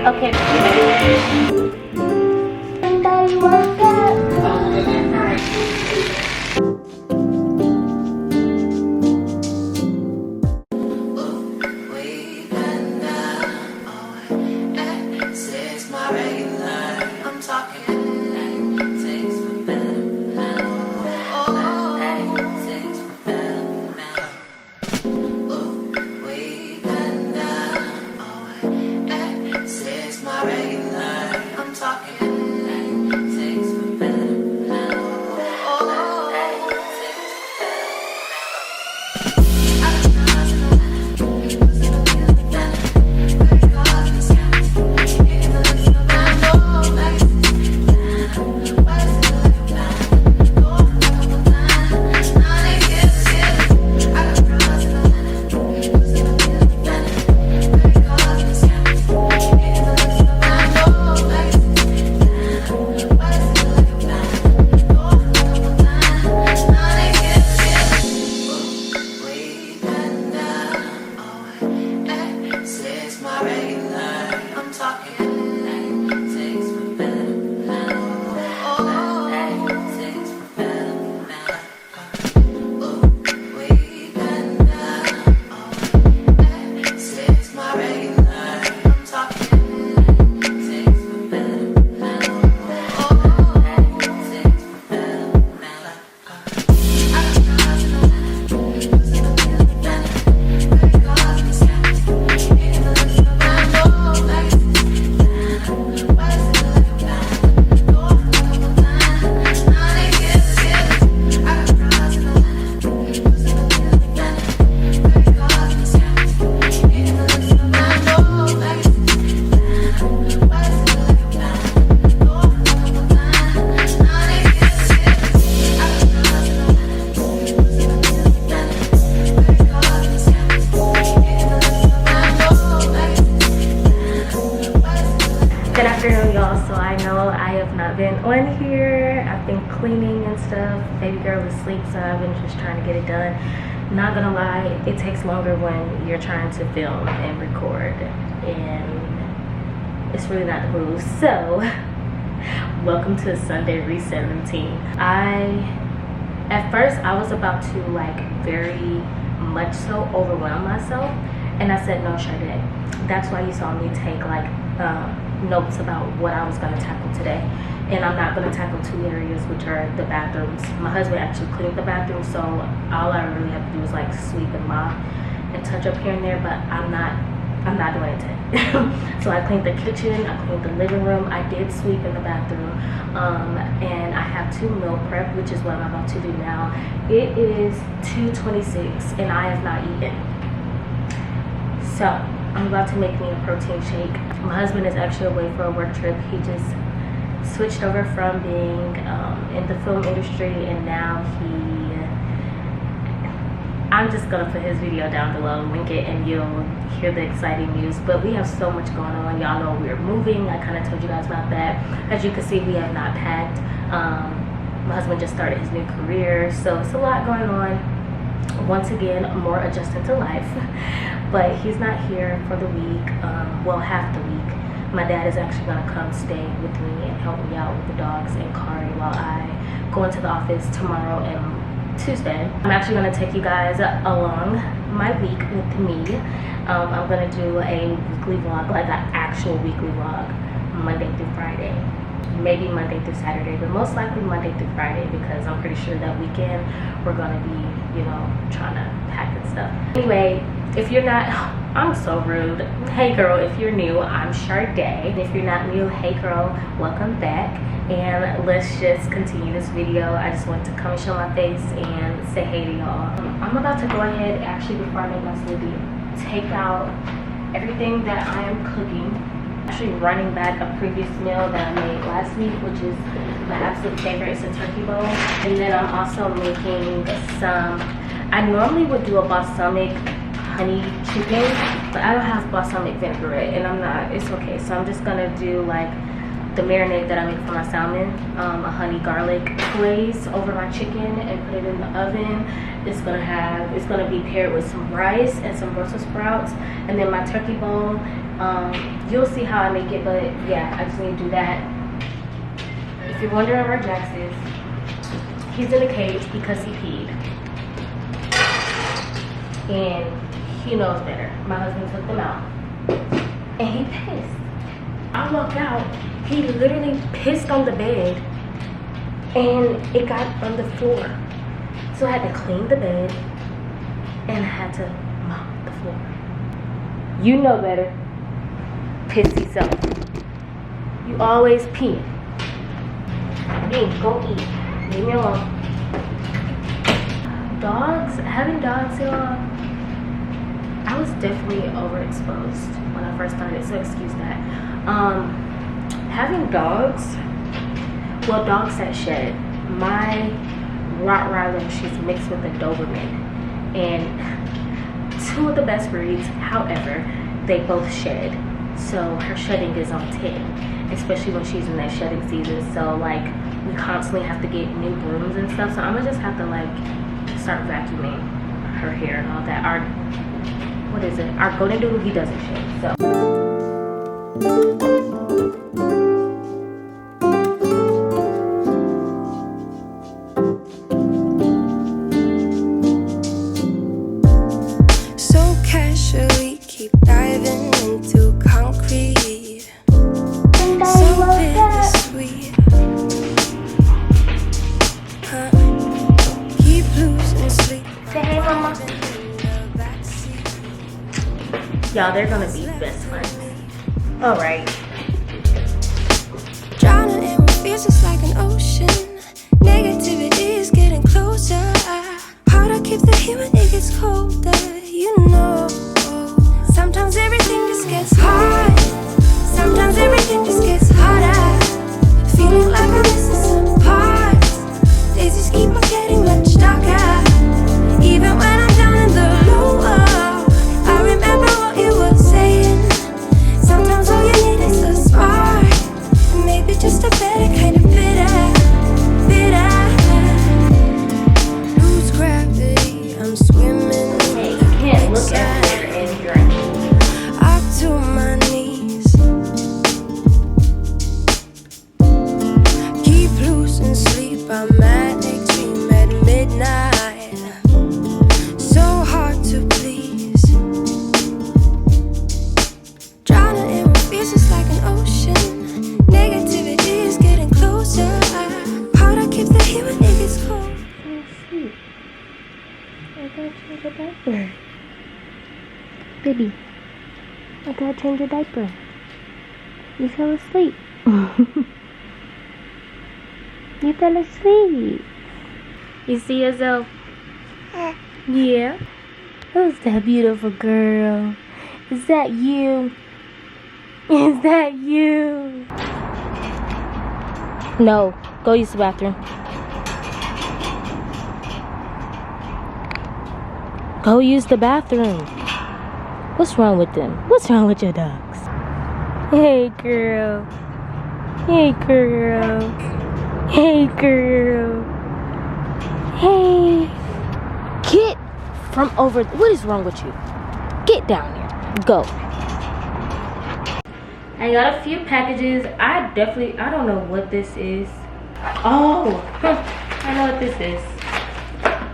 Okay. Everybody woke up. Good afternoon, y'all. So I know I have not been on here. I've been cleaning and stuff. Baby girl is asleep, so I've been just trying to get it done. Not gonna lie, it takes longer when you're trying to film and record, and it's really not the move. So welcome to Sunday reset routine. At first I was about to like very much so overwhelm myself, and I said, no, Sharde, that's why you saw me take like notes about what I was going to tackle today. And I'm not going to tackle two areas, which are the bathrooms. My husband actually cleaned the bathroom, so all I really have to do is like sweep and mop and touch up here and there, but I'm not doing it today. So I cleaned the kitchen, I cleaned the living room, I did sweep in the bathroom, and I have to meal prep, which is what I'm about to do now. It is 2:26 and I have not eaten. So I'm about to make me a protein shake. My husband is actually away for a work trip. He just switched over from being in the film industry, and now I'm just gonna put his video down below, link it, and you'll hear the exciting news. But we have so much going on. Y'all know we're moving. I kind of told you guys about that. As you can see, we have not packed. My husband just started his new career, so it's a lot going on. Once again, more adjusting to life. But he's not here for the week, well, half the week. My dad is actually gonna come stay with me and help me out with the dogs and Kari while I go into the office tomorrow and Tuesday. I'm actually gonna take you guys along my week with me. I'm gonna do a weekly vlog, like an actual weekly vlog, Monday through Friday. Maybe Monday through Saturday, but most likely Monday through Friday, because I'm pretty sure that weekend we're gonna be, you know, trying to pack and stuff. Anyway, if you're not, I'm so rude. Hey girl, if you're new, I'm Sharde. If you're not new, hey girl, welcome back. And let's just continue this video. I just want to come and show my face and say hey to y'all. I'm about to go ahead, actually before I make my smoothie, take out everything that I am cooking. Actually running back a previous meal that I made last week, which is my absolute favorite. It's a turkey bowl. And then I'm also making some, I normally would do a balsamic honey chicken, but I don't have balsamic vinaigrette, and it's okay. So I'm just gonna do like the marinade that I make for my salmon, a honey garlic glaze over my chicken and put it in the oven. It's gonna be paired with some rice and some Brussels sprouts, and then my turkey bone. You'll see how I make it, but yeah, I just need to do that. If you're wondering where Jax is, he's in a cage because he peed, and he knows better. My husband took them out, and he pissed. I walked out, he literally pissed on the bed, and it got on the floor. So I had to clean the bed, and I had to mop the floor. You know better, pissy self. You always pee. Hey, go eat. Leave me alone. Dogs, having dogs, y'all, I was definitely overexposed when I first started, so excuse that. Having dogs, well, dogs that shed. My Rottweiler, she's mixed with a Doberman, and 2 of the best breeds. However, they both shed, so her shedding is on 10, especially when she's in that shedding season. So like, we constantly have to get new brooms and stuff, so I'm gonna just have to like start vacuuming her hair and all that. Our golden doodle, he doesn't shed, so. So casually keep diving into concrete. So bittersweet. Keep losing sleep. Say hey, mama. Y'all, they're gonna be best friends. All right. Drowning in what feels just like an ocean. Negativity is getting closer. Hard to keep the heat when it gets colder. You know, sometimes everything just gets hard. Sometimes everything just gets harder. Feeling like I'm missing some parts. Days just keep on getting much darker. Even when I'm down in the lower, I remember what you were saying. Sometimes all you need is a spark, and maybe just a better kind of bitter. Lose gravity, I'm swimming. Hey, you can't look at her and drink. Up to my knees. Keep losing sleep, I'm at extreme at midnight. So hard to please. Drowning in what feels just like an ocean. Negativity is getting closer. Hard to keep the heat when it gets cold. I gotta change your diaper. Baby, I gotta change your diaper. You fell asleep. You fell asleep. You see yourself? Yeah. Who's that beautiful girl? Is that you? Is that you? No, go use the bathroom. Go use the bathroom. What's wrong with them? What's wrong with your dogs? Hey, girl. Hey, girl. Hey, girl. Hey. Get from over. What is wrong with you? Get down here. Go. I got a few packages. I don't know what this is. Oh, I know what this is.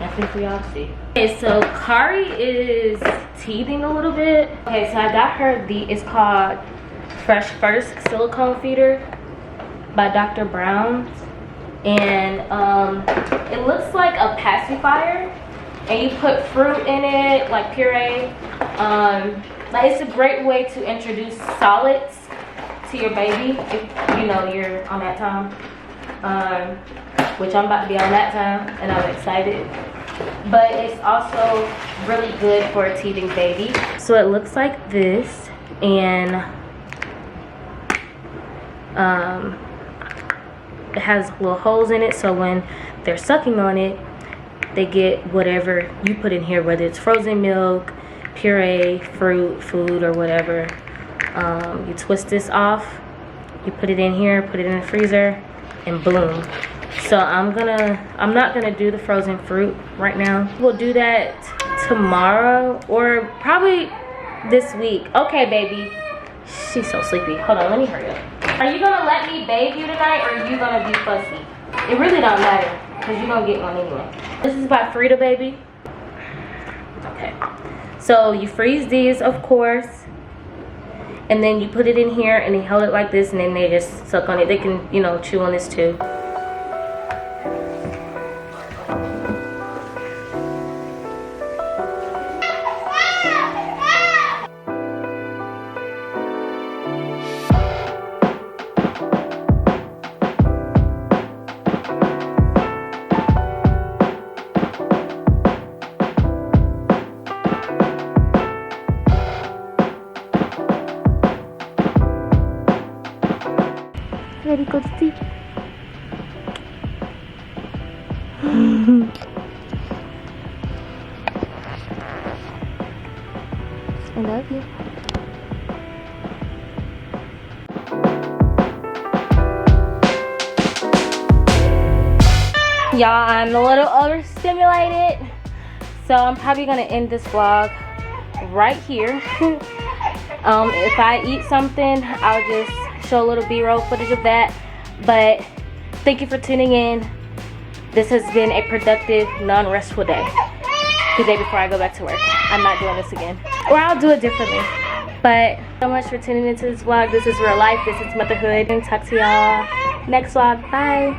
Nothing for y'all to see. Okay, so Kari is teething a little bit. Okay, so I got her it's called Fresh First Silicone Feeder by Dr. Brown's. And it looks like a pacifier. And you put fruit in it, like puree. Like, it's a great way to introduce solids to your baby if you know you're on that time. Which I'm about to be on that time, and I'm excited. But it's also really good for a teething baby. So it looks like this, and it has little holes in it, so when they're sucking on it, they get whatever you put in here, whether it's frozen milk, puree, fruit, food, or whatever. You twist this off, You put it in here, put it in the freezer, and boom. So I'm not gonna do the frozen fruit right now. We'll do that tomorrow or probably this week. Okay, baby. She's so sleepy. Hold on, let me hurry up. Are you gonna let me bathe you tonight, or are you gonna be fussy? It really don't matter, because you're gonna get one anyway. This is by Frida, baby. Okay. So you freeze these, of course. And then you put it in here, and they hold it like this, and then they just suck on it. They can, you know, chew on this too. Ready, go to sleep. I love you. Y'all, I'm a little overstimulated, so I'm probably gonna end this vlog right here. If I eat something, I'll just show a little b-roll footage of that. But thank you for tuning in. This has been a productive, non-restful day. The day before I go back to work. I'm not doing this again, or I'll do it differently. But so much for tuning into this vlog. This is real life. This is motherhood, and talk to y'all next vlog. Bye.